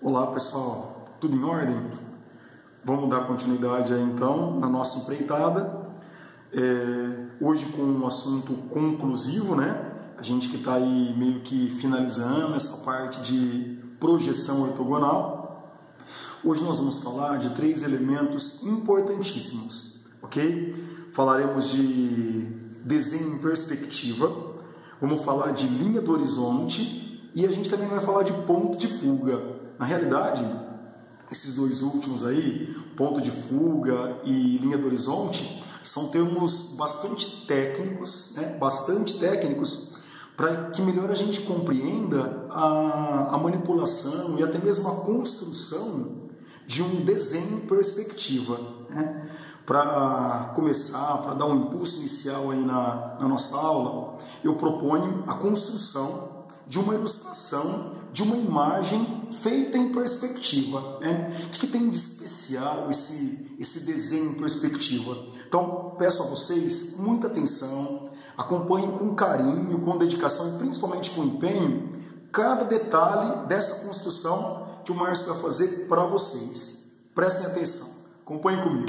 Olá pessoal, tudo em ordem? Vamos dar continuidade aí então na nossa empreitada. Hoje com um assunto conclusivo, né? A gente que está aí meio que finalizando essa parte de projeção ortogonal. Hoje nós vamos falar de 3 elementos importantíssimos, ok? Falaremos de desenho em perspectiva, vamos falar de linha do horizonte e a gente também vai falar de ponto de fuga. Na realidade, esses dois últimos aí, ponto de fuga e linha do horizonte, são termos bastante técnicos, né? Para que melhor a gente compreenda a manipulação e até mesmo a construção de um desenho em perspectiva, né? Para começar, para dar um impulso inicial aí na nossa aula, eu proponho a construção de uma ilustração de uma imagem feita em perspectiva, né? O que tem de especial esse desenho em perspectiva? Então, peço a vocês muita atenção, acompanhem com carinho, com dedicação e principalmente com empenho cada detalhe dessa construção que o Márcio vai fazer para vocês. Prestem atenção, acompanhem comigo.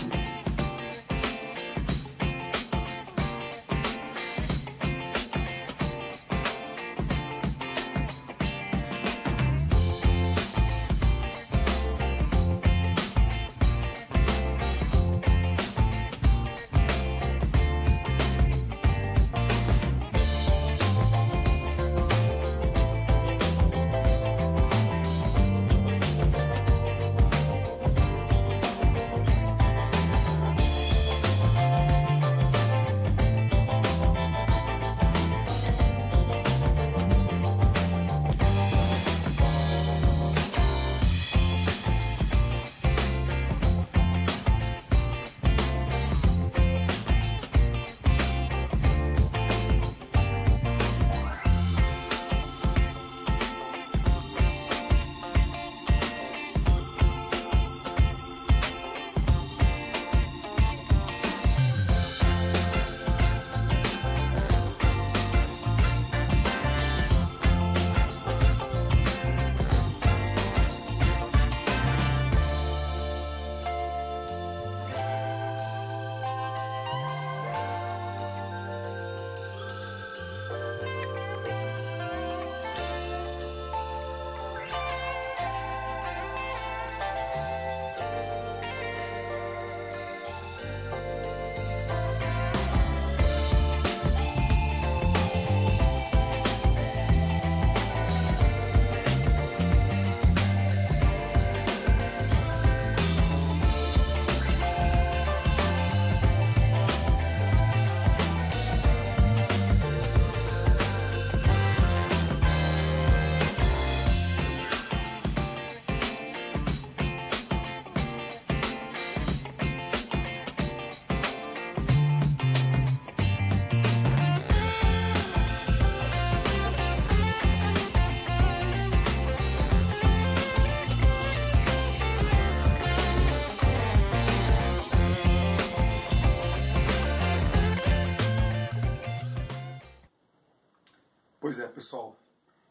Pois é, pessoal,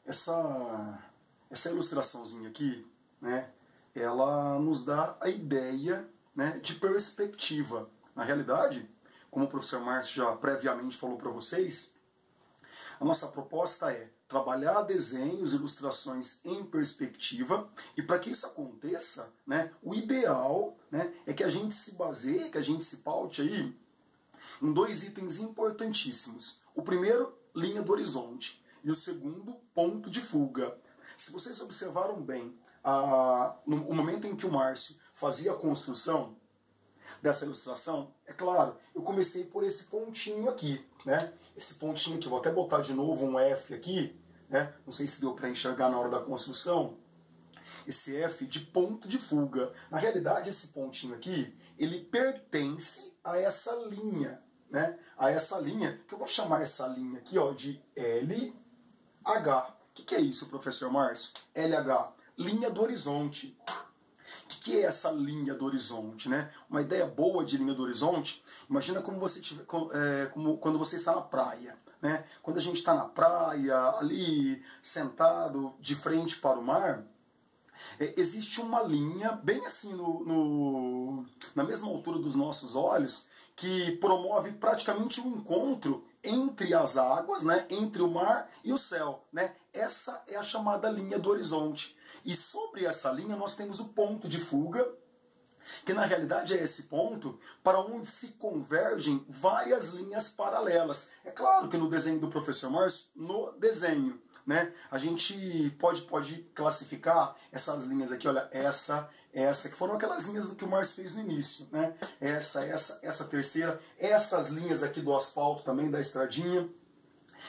essa ilustraçãozinha aqui, né, ela nos dá a ideia, né, de perspectiva. Na realidade, como o professor Márcio já previamente falou para vocês, a nossa proposta é trabalhar desenhos, ilustrações em perspectiva, e para que isso aconteça, né, o ideal, né, é que a gente se baseie, que a gente se paute aí em 2 itens importantíssimos. O primeiro, linha do horizonte. E o segundo, ponto de fuga. Se vocês observaram bem, no momento em que o Márcio fazia a construção dessa ilustração, é claro, eu comecei por esse pontinho aqui, né? Esse pontinho aqui, vou até botar de novo um F aqui, né? Não sei se deu para enxergar na hora da construção. Esse F de ponto de fuga. Na realidade, esse pontinho aqui, ele pertence a essa linha, né? A essa linha, que eu vou chamar essa linha aqui, ó, de LH. O que é isso, professor Márcio? LH, linha do horizonte. O que é essa linha do horizonte, né? Uma ideia boa de linha do horizonte, imagina como você tiver, quando você está na praia, né? Quando a gente está na praia, ali, sentado, de frente para o mar, Existe uma linha bem assim na mesma altura dos nossos olhos que promove praticamente um encontro entre as águas, né, entre o mar e o céu, né? Essa é a chamada linha do horizonte. E sobre essa linha nós temos o ponto de fuga, que na realidade é esse ponto para onde se convergem várias linhas paralelas. É claro que no desenho do professor Márcio, no desenho, né, a gente pode classificar essas linhas aqui, olha, essa, que foram aquelas linhas que o Márcio fez no início, né? Essa terceira, essas linhas aqui do asfalto também, da estradinha,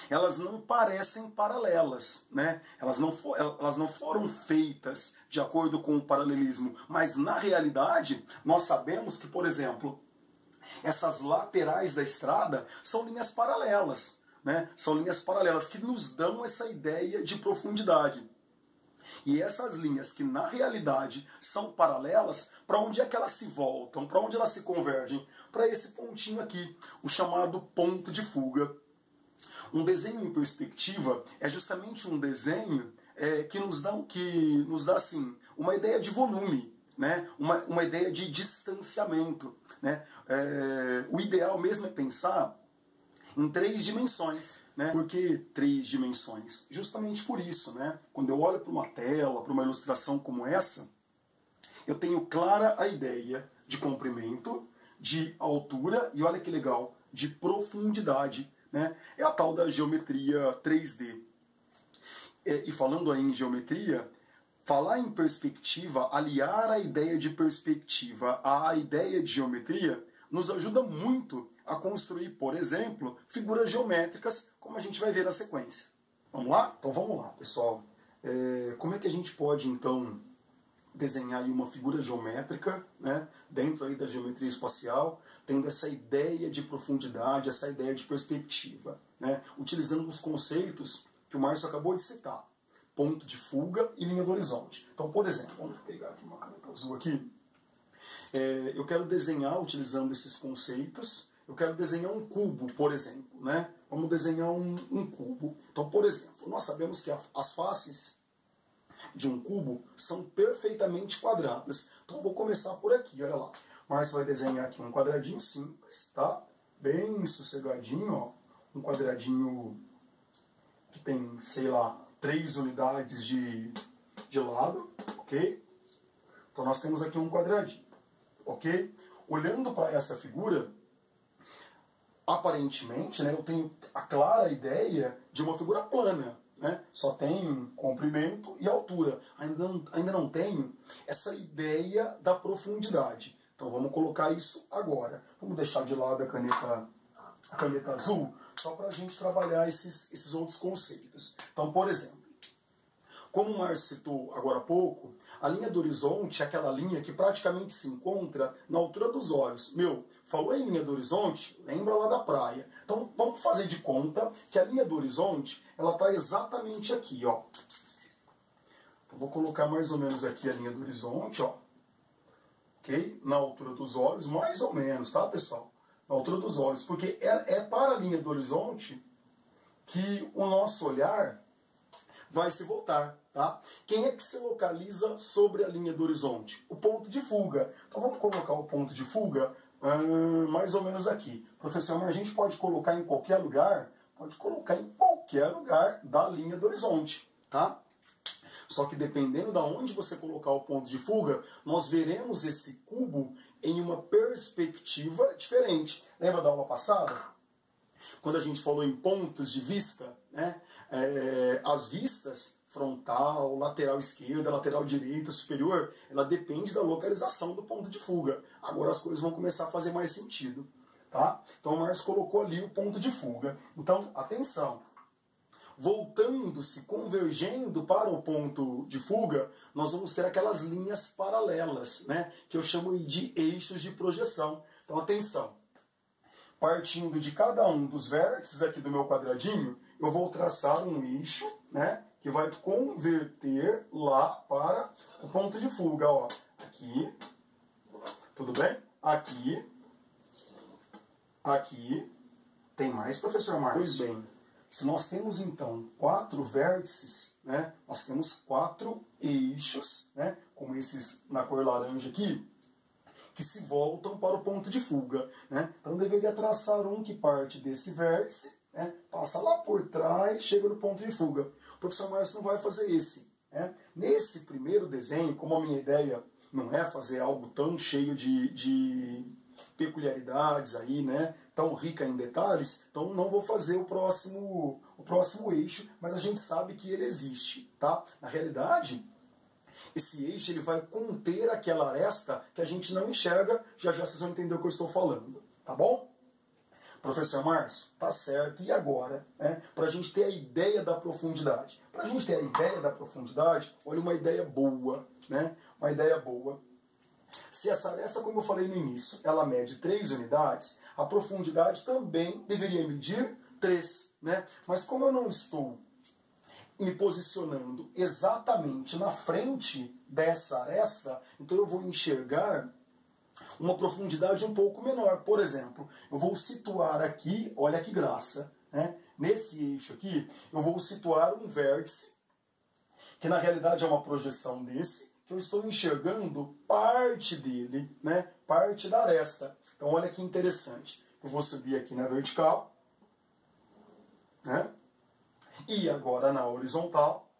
elas não parecem paralelas, né? Elas não foram feitas de acordo com o paralelismo, mas na realidade nós sabemos que, por exemplo, essas laterais da estrada são linhas paralelas, né? São linhas paralelas que nos dão essa ideia de profundidade. E essas linhas que na realidade são paralelas, para onde é que elas se voltam? Para onde elas se convergem? Para esse pontinho aqui, o chamado ponto de fuga. Um desenho em perspectiva é justamente um desenho que nos dá assim, uma ideia de volume, né? Uma ideia de distanciamento, né? O ideal mesmo é pensar em 3 dimensões, né? Por que 3 dimensões? Justamente por isso, né? Quando eu olho para uma tela, para uma ilustração como essa, eu tenho clara a ideia de comprimento, de altura e, olha que legal, de profundidade, né? É a tal da geometria 3D. E falando aí em geometria, falar em perspectiva, aliar a ideia de perspectiva à ideia de geometria, nos ajuda muito a construir, por exemplo, figuras geométricas, como a gente vai ver na sequência. Vamos lá? Então vamos lá, pessoal. Como é que a gente pode, então, desenhar aí uma figura geométrica, né, dentro aí da geometria espacial, tendo essa ideia de profundidade, essa ideia de perspectiva, né, utilizando os conceitos que o Márcio acabou de citar, ponto de fuga e linha do horizonte. Então, por exemplo, vamos pegar aqui uma caneta azul aqui. Eu quero desenhar, utilizando esses conceitos, eu quero desenhar um cubo, por exemplo, né? Vamos desenhar um cubo. Então, por exemplo, nós sabemos que as faces de um cubo são perfeitamente quadradas. Então eu vou começar por aqui, olha lá. Márcio vai desenhar aqui um quadradinho simples, tá? Bem sossegadinho, ó. Um quadradinho que tem, sei lá, 3 unidades de lado, ok? Então nós temos aqui um quadradinho, ok? Olhando para essa figura, aparentemente, né, eu tenho a clara ideia de uma figura plana, né? Só tem comprimento e altura. Ainda não tenho essa ideia da profundidade. Então vamos colocar isso agora. Vamos deixar de lado a caneta azul, só para a gente trabalhar esses outros conceitos. Então, por exemplo, como o Márcio citou agora há pouco, a linha do horizonte é aquela linha que praticamente se encontra na altura dos olhos. Falou em linha do horizonte? Lembra lá da praia. Então vamos fazer de conta que a linha do horizonte ela está exatamente aqui, ó. Eu vou colocar mais ou menos aqui a linha do horizonte, ó. Ok? Na altura dos olhos, mais ou menos, tá, pessoal? Na altura dos olhos, porque é para a linha do horizonte que o nosso olhar vai se voltar, tá? Quem é que se localiza sobre a linha do horizonte? O ponto de fuga. Então vamos colocar o ponto de fuga mais ou menos aqui. Professor, mas a gente pode colocar em qualquer lugar? Pode colocar em qualquer lugar da linha do horizonte, tá? Só que dependendo de onde você colocar o ponto de fuga, nós veremos esse cubo em uma perspectiva diferente. Lembra da aula passada? Quando a gente falou em pontos de vista, né? As vistas, frontal, lateral esquerda, lateral direita, superior, ela depende da localização do ponto de fuga. Agora as coisas vão começar a fazer mais sentido. Tá? Então o Márcio colocou ali o ponto de fuga. Então, atenção. Voltando-se, convergendo para o ponto de fuga, nós vamos ter aquelas linhas paralelas, né? Que eu chamo de eixos de projeção. Então, atenção. Partindo de cada um dos vértices aqui do meu quadradinho, eu vou traçar um eixo, né, que vai converter lá para o ponto de fuga. Ó. Aqui, tudo bem? Aqui, aqui. Tem mais, professor Marcos? Pois bem, Se nós temos, então, 4 vértices, né, nós temos 4 eixos, né, como esses na cor laranja aqui, que se voltam para o ponto de fuga. Né? Então, deveria traçar um que parte desse vértice, né, passa lá por trás, chega no ponto de fuga. O professor Márcio não vai fazer esse. Né? Nesse primeiro desenho, como a minha ideia não é fazer algo tão cheio de peculiaridades aí, né, tão rica em detalhes, então não vou fazer o próximo eixo, mas a gente sabe que ele existe, tá? Na realidade, esse eixo ele vai conter aquela aresta que a gente não enxerga, já já vocês vão entender o que eu estou falando, tá bom? Professor Márcio, tá certo, e agora, né, para a gente ter a ideia da profundidade? Para a gente ter a ideia da profundidade, olha uma ideia boa, né, uma ideia boa. Se essa aresta, como eu falei no início, ela mede 3 unidades, a profundidade também deveria medir 3. Né? Mas como eu não estou me posicionando exatamente na frente dessa aresta, então eu vou enxergar uma profundidade um pouco menor. Por exemplo, eu vou situar aqui, olha que graça, né? Nesse eixo aqui, eu vou situar um vértice, que na realidade é uma projeção desse, eu estou enxergando parte dele, né? Parte da aresta. Então olha que interessante. Eu vou subir aqui na vertical, né? E agora na horizontal.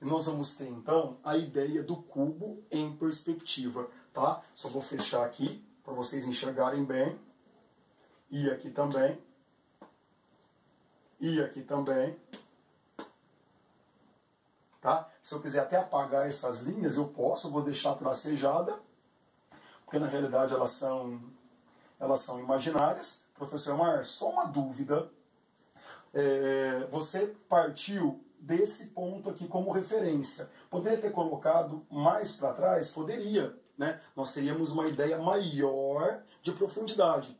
E nós vamos ter então a ideia do cubo em perspectiva, tá? Só vou fechar aqui para vocês enxergarem bem. E aqui também. E aqui também. Tá? Se eu quiser até apagar essas linhas, eu posso, vou deixar tracejada, porque na realidade elas são imaginárias. Professor Márcio, só uma dúvida. Você partiu desse ponto aqui como referência. Poderia ter colocado mais para trás? Poderia. Né? Nós teríamos uma ideia maior de profundidade.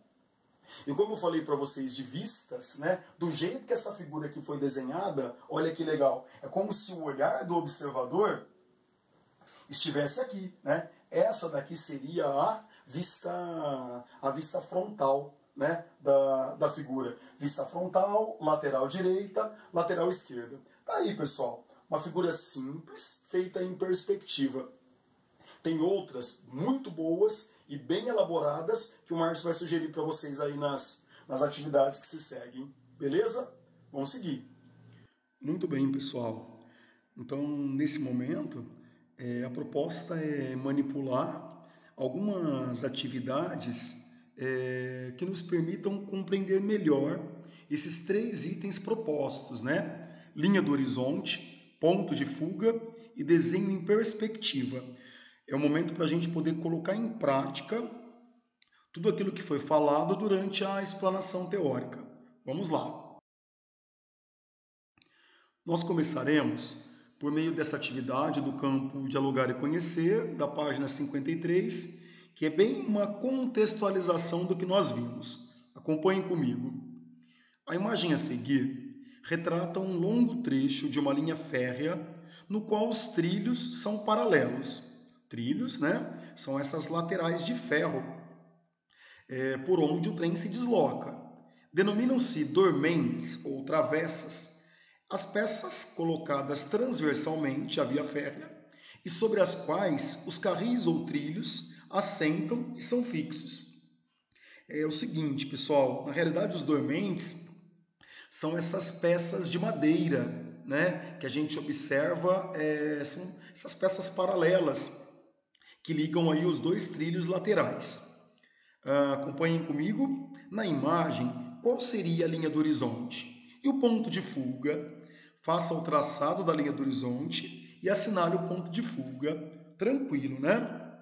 E como eu falei para vocês de vistas, né, do jeito que essa figura aqui foi desenhada, olha que legal. É como se o olhar do observador estivesse aqui. Né? Essa daqui seria a vista frontal, né, da figura. Vista frontal, lateral direita, lateral esquerda. Tá aí, pessoal. Uma figura simples, feita em perspectiva. Tem outras muito boas e bem elaboradas que o Márcio vai sugerir para vocês aí nas atividades que se seguem. Beleza? Vamos seguir. Muito bem, pessoal. Então, nesse momento, a proposta é manipular algumas atividades que nos permitam compreender melhor esses 3 itens propostos, né? Linha do horizonte, ponto de fuga e desenho em perspectiva. É o momento para a gente poder colocar em prática tudo aquilo que foi falado durante a explanação teórica. Vamos lá. Nós começaremos por meio dessa atividade do campo Dialogar e Conhecer, da página 53, que é bem uma contextualização do que nós vimos. Acompanhem comigo. A imagem a seguir retrata um longo trecho de uma linha férrea no qual os trilhos são paralelos. Trilhos, né, são essas laterais de ferro por onde o trem se desloca. Denominam-se dormentes ou travessas as peças colocadas transversalmente à via férrea e sobre as quais os carris ou trilhos assentam e são fixos. É o seguinte, pessoal, na realidade os dormentes são essas peças de madeira, né, que a gente observa, são essas peças paralelas que ligam aí os 2 trilhos laterais. Acompanhem comigo. Na imagem, qual seria a linha do horizonte? E o ponto de fuga? Faça o traçado da linha do horizonte e assinale o ponto de fuga. Tranquilo, né?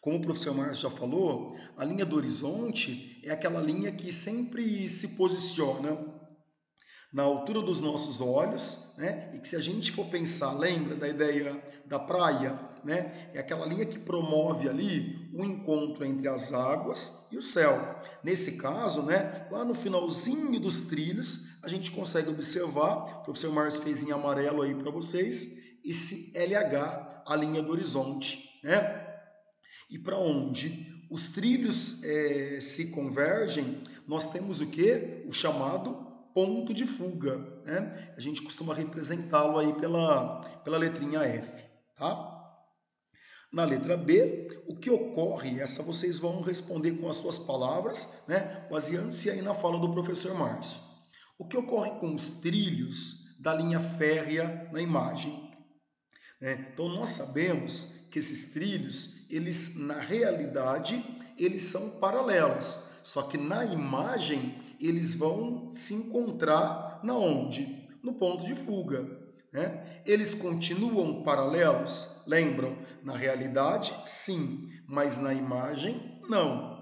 Como o professor Márcio já falou, a linha do horizonte é aquela linha que sempre se posiciona na altura dos nossos olhos, né? E que se a gente for pensar, lembra da ideia da praia, né? É aquela linha que promove ali o encontro entre as águas e o céu. Nesse caso, né, lá no finalzinho dos trilhos, a gente consegue observar, o professor Márcio fez em amarelo aí para vocês, esse LH, a linha do horizonte, né? E para onde os trilhos se convergem, nós temos o quê? O chamado ponto de fuga, né? A gente costuma representá-lo aí pela letrinha F, tá? Na letra B, o que ocorre, essa vocês vão responder com as suas palavras, né? Baseando-se aí na fala do professor Márcio. O que ocorre com os trilhos da linha férrea na imagem? Então, nós sabemos que esses trilhos, eles, na realidade, eles são paralelos. Só que na imagem, eles vão se encontrar na onde? No ponto de fuga. Eles continuam paralelos? Lembram? Na realidade, sim. Mas na imagem, não.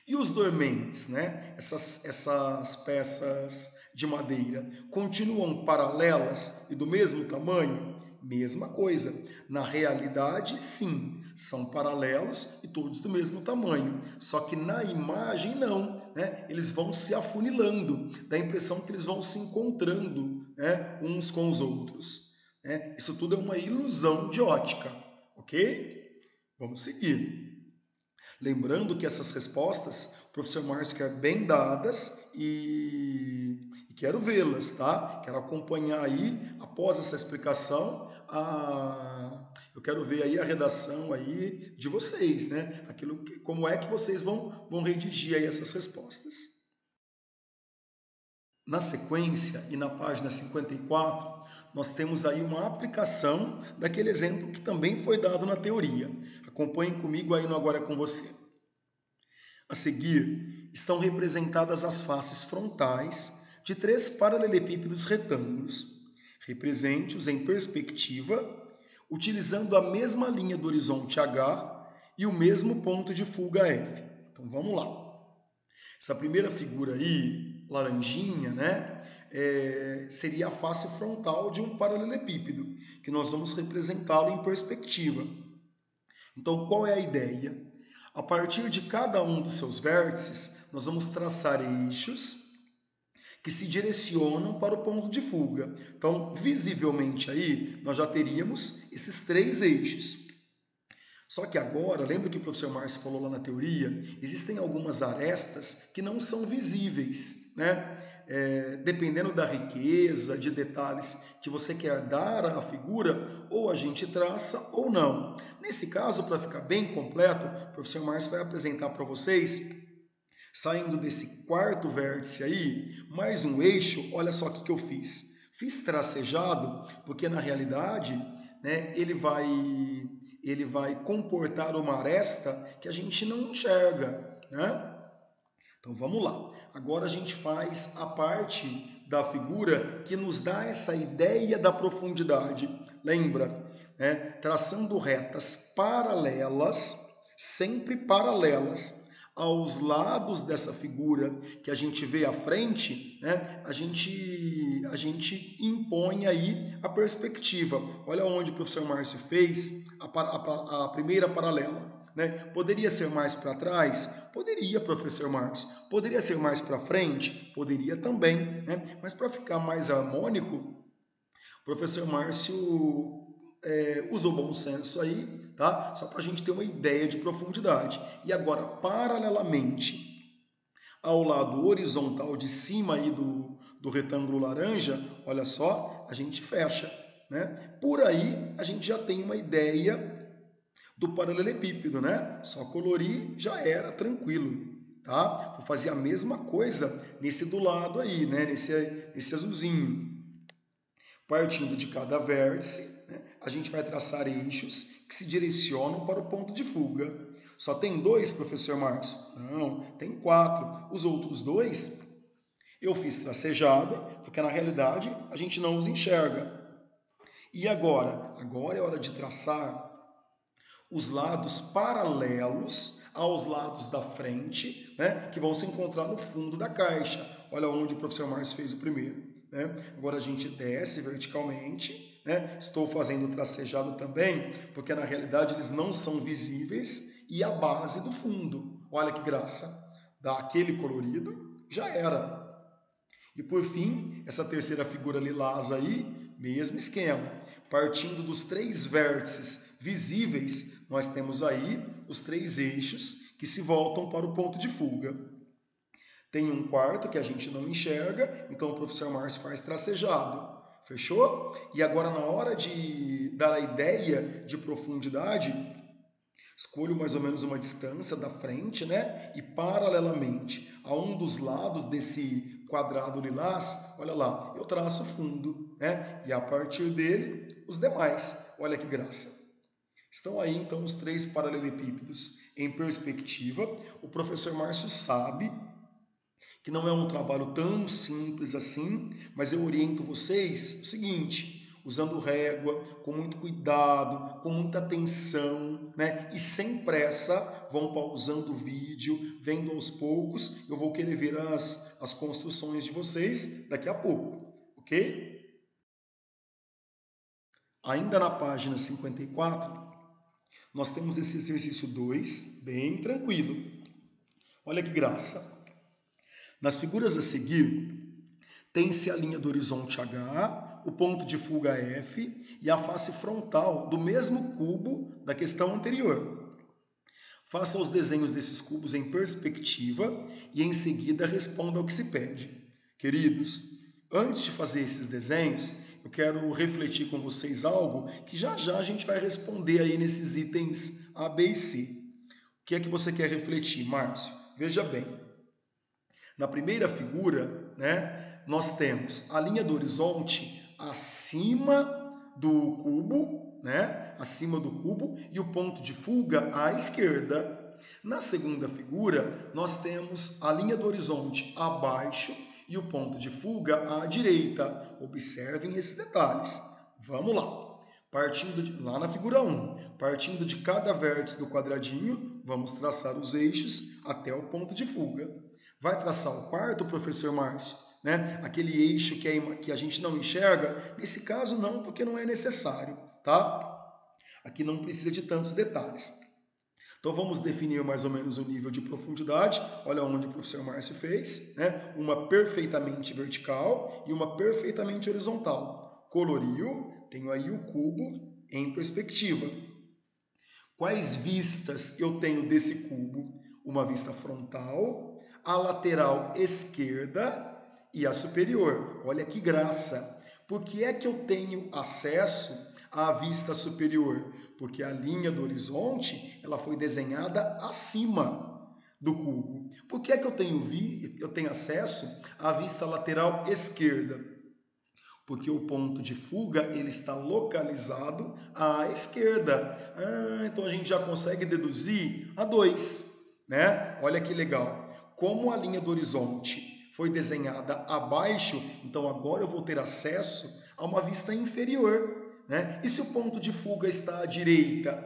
E os dormentes, essas peças de madeira, continuam paralelas e do mesmo tamanho? Mesma coisa. Na realidade, sim, são paralelos e todos do mesmo tamanho. Só que na imagem, não. Eles vão se afunilando, dá a impressão que eles vão se encontrando uns com os outros. Isso tudo é uma ilusão de ótica, ok? Vamos seguir. Lembrando que essas respostas, o professor Márcio quer bem dadas e quero vê-las, tá? Quero acompanhar aí, após essa explicação, eu quero ver aí a redação aí de vocês, como é que vocês vão redigir aí essas respostas. Na sequência e na página 54, nós temos aí uma aplicação daquele exemplo que também foi dado na teoria. Acompanhem comigo aí no Agora é com você. A seguir, estão representadas as faces frontais de 3 paralelepípedos retângulos. Represente-os em perspectiva, utilizando a mesma linha do horizonte H e o mesmo ponto de fuga F. Então vamos lá. Essa primeira figura aí, laranjinha, seria a face frontal de um paralelepípedo, que nós vamos representá-lo em perspectiva. Então, qual é a ideia? A partir de cada um dos seus vértices, nós vamos traçar eixos que se direcionam para o ponto de fuga. Então, visivelmente aí, nós já teríamos esses 3 eixos. Só que agora, lembra que o professor Márcio falou lá na teoria, existem algumas arestas que não são visíveis, dependendo da riqueza de detalhes que você quer dar à figura, ou a gente traça ou não. Nesse caso, para ficar bem completo, o professor Márcio vai apresentar para vocês, saindo desse 4º vértice aí, mais um eixo. Olha só o que eu fiz. Fiz tracejado, porque na realidade, ele vai comportar uma aresta que a gente não enxerga, Então vamos lá. Agora a gente faz a parte da figura que nos dá essa ideia da profundidade. Lembra? Traçando retas paralelas, sempre paralelas, aos lados dessa figura que a gente vê à frente, a gente impõe aí a perspectiva. Olha onde o professor Márcio fez a primeira paralela. Poderia ser mais para trás? Poderia, professor Márcio. Poderia ser mais para frente? Poderia também. Mas para ficar mais harmônico, o professor Márcio usou bom senso aí, tá? Só para a gente ter uma ideia de profundidade. E agora, paralelamente ao lado horizontal de cima aí do retângulo laranja, olha só, a gente fecha. Por aí a gente já tem uma ideia do paralelepípedo, Só colorir já era, tranquilo, tá? Vou fazer a mesma coisa nesse do lado aí, nesse azulzinho. Partindo de cada vértice, a gente vai traçar eixos que se direcionam para o ponto de fuga. Só tem 2, professor Márcio? Não, tem 4. Os outros 2 eu fiz tracejada, porque na realidade a gente não os enxerga. E agora? Agora é hora de traçar os lados paralelos aos lados da frente, que vão se encontrar no fundo da caixa. Olha onde o professor Márcio fez o primeiro. Agora a gente desce verticalmente, estou fazendo o tracejado também, porque na realidade eles não são visíveis, e a base do fundo. Olha que graça, dá aquele colorido, já era. E por fim, essa terceira figura lilás aí, mesmo esquema. Partindo dos 3 vértices visíveis, nós temos aí os 3 eixos que se voltam para o ponto de fuga. Tem um quarto que a gente não enxerga, então o professor Márcio faz tracejado. Fechou? E agora, na hora de dar a ideia de profundidade, escolho mais ou menos uma distância da frente, né? E paralelamente a um dos lados desse quadrado lilás, olha lá, eu traço fundo, né? E a partir dele, os demais. Olha que graça. Estão aí, então, os 3 paralelepípedos em perspectiva. O professor Márcio sabe que não é um trabalho tão simples assim, mas eu oriento vocês o seguinte, usando régua, com muito cuidado, com muita atenção, né? E sem pressa, vão pausando o vídeo, vendo aos poucos, eu vou querer ver as construções de vocês daqui a pouco, ok? Ainda na página 54, nós temos esse exercício 2, bem tranquilo. Olha que graça. Nas figuras a seguir, tem-se a linha do horizonte H, o ponto de fuga F e a face frontal do mesmo cubo da questão anterior. Faça os desenhos desses cubos em perspectiva e em seguida responda ao que se pede. Queridos, antes de fazer esses desenhos, eu quero refletir com vocês algo que já já a gente vai responder aí nesses itens A, B e C. O que é que você quer refletir, Márcio? Veja bem. Na primeira figura, né, nós temos a linha do horizonte acima do cubo, né, acima do cubo, e o ponto de fuga à esquerda. Na segunda figura, nós temos a linha do horizonte abaixo e o ponto de fuga à direita. Observem esses detalhes. Vamos lá. Lá na figura 1, partindo de cada vértice do quadradinho, vamos traçar os eixos até o ponto de fuga. Vai traçar o quarto, professor Márcio? Né? Aquele eixo que a gente não enxerga? Nesse caso não, porque não é necessário, tá? Aqui não precisa de tantos detalhes. Então vamos definir mais ou menos o nível de profundidade. Olha onde o professor Márcio fez, né? Uma perfeitamente vertical e uma perfeitamente horizontal. Coloriu, tenho aí o cubo em perspectiva. Quais vistas eu tenho desse cubo? Uma vista frontal, a lateral esquerda e a superior. Olha que graça! Por que é que eu tenho acesso à vista superior? Porque a linha do horizonte ela foi desenhada acima do cubo. Por que é que eu tenho acesso à vista lateral esquerda? Porque o ponto de fuga ele está localizado à esquerda. Então a gente já consegue deduzir a 2, né? Olha que legal. Como a linha do horizonte foi desenhada abaixo, então agora eu vou ter acesso a uma vista inferior. Né? E se o ponto de fuga está à direita?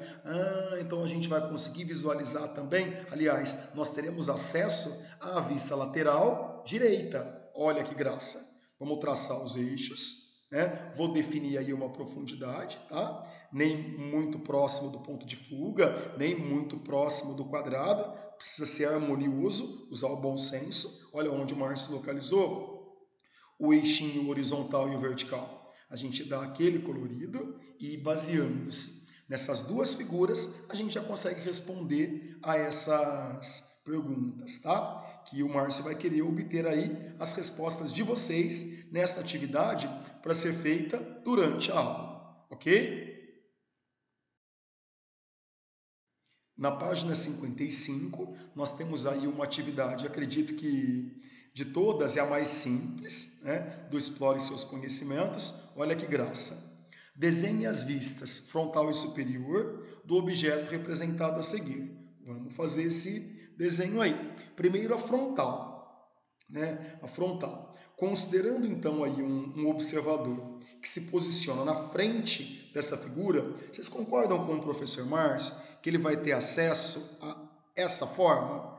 Então a gente vai conseguir visualizar também, aliás, nós teremos acesso à vista lateral direita. Olha que graça! Vamos traçar os eixos, né? Vou definir aí uma profundidade, tá? Nem muito próximo do ponto de fuga, nem muito próximo do quadrado, precisa ser harmonioso, usar o bom senso. Olha onde o Márcio localizou o eixinho horizontal e o vertical. A gente dá aquele colorido e baseando-se nessas duas figuras, a gente já consegue responder a essas perguntas, tá? Que o Márcio vai querer obter aí as respostas de vocês nessa atividade para ser feita durante a aula, ok? Na página 55, nós temos aí uma atividade, acredito que de todas é a mais simples, né? Do Explore Seus Conhecimentos. Olha que graça. Desenhe as vistas frontal e superior do objeto representado a seguir. Vamos fazer esse desenho aí. Primeiro a frontal, né? A frontal. Considerando então aí um observador que se posiciona na frente dessa figura, vocês concordam com o professor Márcio que ele vai ter acesso a essa forma?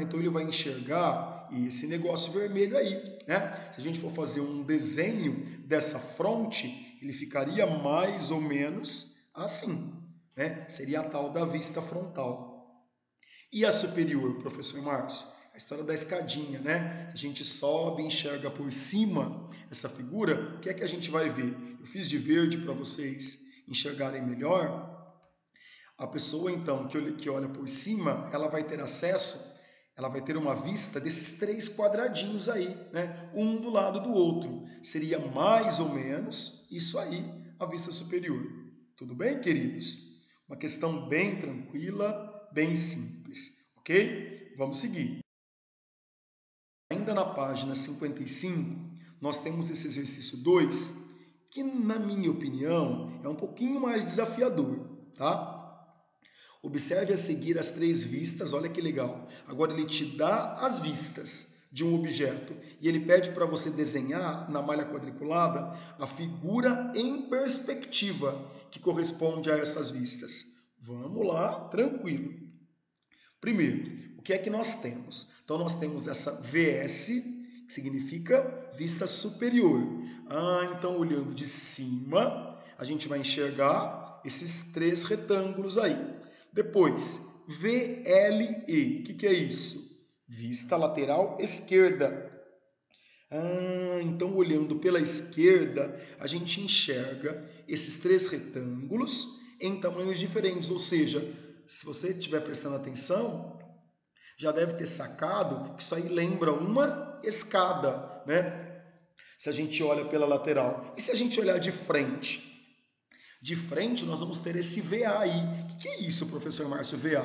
Então ele vai enxergar esse negócio vermelho aí, né? Se a gente for fazer um desenho dessa fronte, ele ficaria mais ou menos assim, né? Seria a tal da vista frontal. E a superior, professor Márcio? A história da escadinha, né? A gente sobe e enxerga por cima essa figura, o que é que a gente vai ver? Eu fiz de verde para vocês enxergarem melhor. A pessoa, então, que olha por cima, ela vai ter acesso, ela vai ter uma vista desses 3 quadradinhos aí, né? Um do lado do outro. Seria mais ou menos isso aí, a vista superior. Tudo bem, queridos? Uma questão bem tranquila, bem simples, ok? Vamos seguir. Ainda na página 55, nós temos esse exercício 2, que, na minha opinião, é um pouquinho mais desafiador, tá? Observe a seguir as 3 vistas, olha que legal. Agora ele te dá as vistas de um objeto e ele pede para você desenhar na malha quadriculada a figura em perspectiva que corresponde a essas vistas. Vamos lá, tranquilo. Primeiro, o que é que nós temos? Então nós temos essa VS, que significa vista superior. Então olhando de cima, a gente vai enxergar esses 3 retângulos aí. Depois, VLE, o que é isso? Vista lateral esquerda. Então olhando pela esquerda, a gente enxerga esses 3 retângulos em tamanhos diferentes, ou seja, se você estiver prestando atenção, já deve ter sacado que isso aí lembra uma escada, né? Se a gente olha pela lateral. E se a gente olhar de frente? De frente, nós vamos ter esse VA aí. O que é isso, professor Márcio, VA?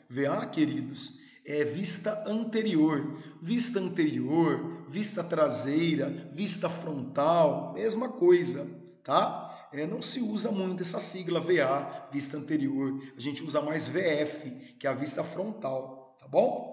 VA, queridos, é vista anterior. Vista anterior, vista traseira, vista frontal, mesma coisa, tá? Não se usa muito essa sigla VA, vista anterior. A gente usa mais VF, que é a vista frontal, tá bom?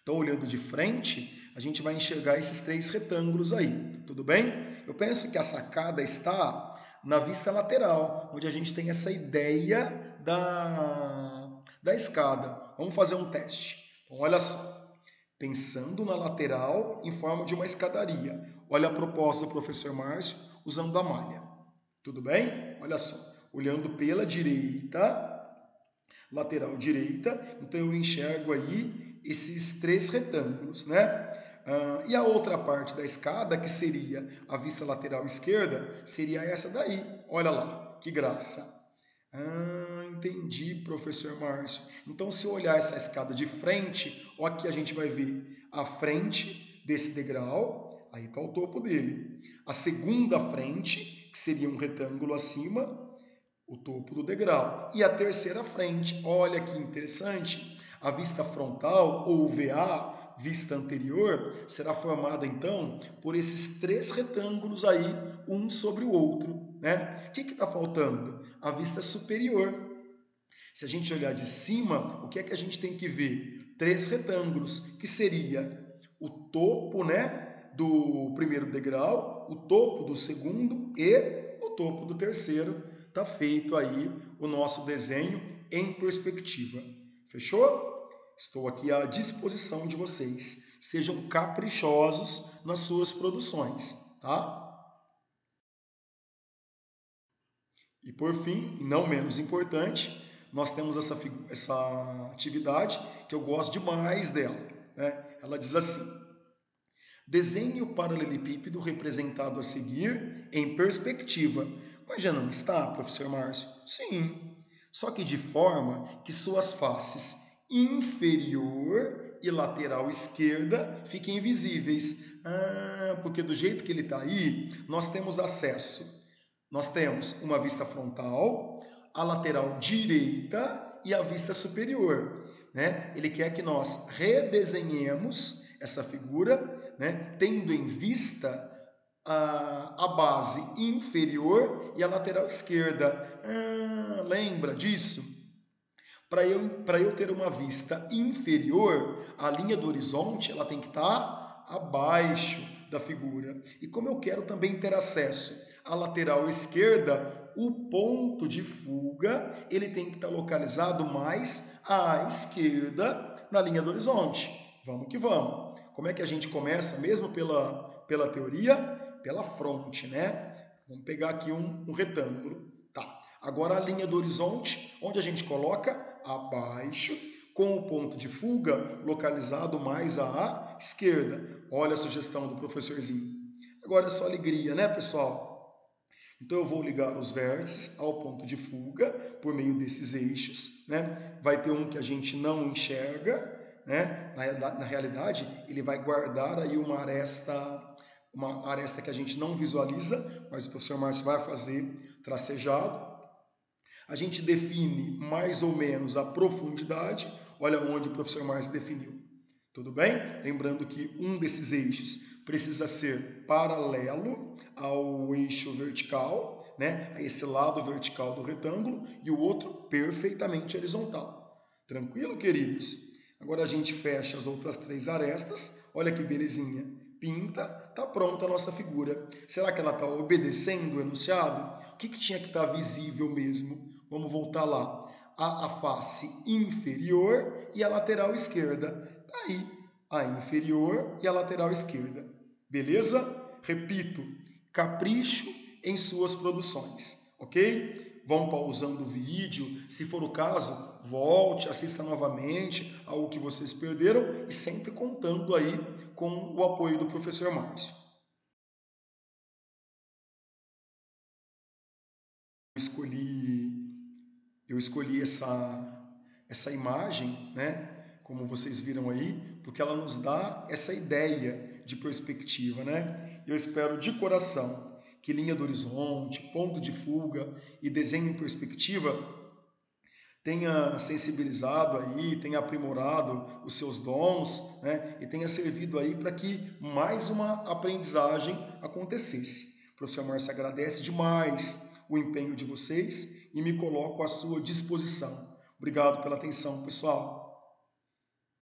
Então, olhando de frente, a gente vai enxergar esses 3 retângulos aí, tudo bem? Eu penso que a sacada está na vista lateral, onde a gente tem essa ideia da escada. Vamos fazer um teste. Então, olha só. Pensando na lateral em forma de uma escadaria. Olha a proposta do professor Márcio usando a malha. Tudo bem? Olha só. Olhando pela direita, lateral direita, então eu enxergo aí esses 3 retângulos, né? E a outra parte da escada, que seria a vista lateral esquerda, seria essa daí. Olha lá, que graça. Entendi, professor Márcio. Então, se eu olhar essa escada de frente, ó, aqui a gente vai ver a frente desse degrau, aí está o topo dele. A segunda frente, que seria um retângulo acima, o topo do degrau. E a terceira frente, olha que interessante, a vista frontal, ou VA, vista anterior, será formada então por esses 3 retângulos aí, um sobre o outro, né? O que está faltando? A vista superior. Se a gente olhar de cima, o que é que a gente tem que ver? 3 retângulos, que seria o topo, né, do primeiro degrau, o topo do segundo e o topo do terceiro. Está feito aí o nosso desenho em perspectiva. Fechou? Estou aqui à disposição de vocês. Sejam caprichosos nas suas produções, tá? E por fim, e não menos importante, nós temos essa atividade que eu gosto demais dela, né? Ela diz assim: desenhe o paralelepípedo representado a seguir em perspectiva. Mas já não está, professor Márcio? Sim, só que de forma que suas faces inferior e lateral esquerda fiquem visíveis. Porque do jeito que ele está aí, nós temos acesso. Nós temos uma vista frontal, a lateral direita e a vista superior, né? Ele quer que nós redesenhemos essa figura, né, tendo em vista a base inferior e a lateral esquerda. Lembra disso? Para eu ter uma vista inferior, a linha do horizonte ela tem que estar abaixo da figura. E como eu quero também ter acesso à lateral esquerda, o ponto de fuga ele tem que estar localizado mais à esquerda na linha do horizonte. Vamos que vamos. Como é que a gente começa, mesmo pela teoria? Pela fronte, né? Vamos pegar aqui um retângulo. Tá. Agora a linha do horizonte, onde a gente coloca? Abaixo, com o ponto de fuga localizado mais à esquerda. Olha a sugestão do professorzinho. Agora é só alegria, né, pessoal? Então eu vou ligar os vértices ao ponto de fuga por meio desses eixos, né? Vai ter um que a gente não enxerga, né? Na realidade, ele vai guardar aí uma aresta que a gente não visualiza, mas o professor Márcio vai fazer tracejado. A gente define mais ou menos a profundidade, olha onde o professor Márcio definiu. Tudo bem? Lembrando que um desses eixos precisa ser paralelo ao eixo vertical, né? A esse lado vertical do retângulo, e o outro perfeitamente horizontal. Tranquilo, queridos? Agora a gente fecha as outras 3 arestas, olha que belezinha. Pinta, tá pronta a nossa figura. Será que ela está obedecendo o enunciado? O que tinha que estar visível mesmo? Vamos voltar lá. A face inferior e a lateral esquerda. Tá aí, a inferior e a lateral esquerda. Beleza? Repito, capricho em suas produções, ok? Vão pausando o vídeo, se for o caso, volte, assista novamente ao que vocês perderam e sempre contando aí com o apoio do professor Márcio. Eu escolhi essa imagem, né? Como vocês viram aí, porque ela nos dá essa ideia de perspectiva, né? Eu espero de coração que linha do horizonte, ponto de fuga e desenho em perspectiva tenha sensibilizado aí, tenha aprimorado os seus dons, né? E tenha servido aí para que mais uma aprendizagem acontecesse. O professor Márcio agradece demais o empenho de vocês e me coloco à sua disposição. Obrigado pela atenção, pessoal.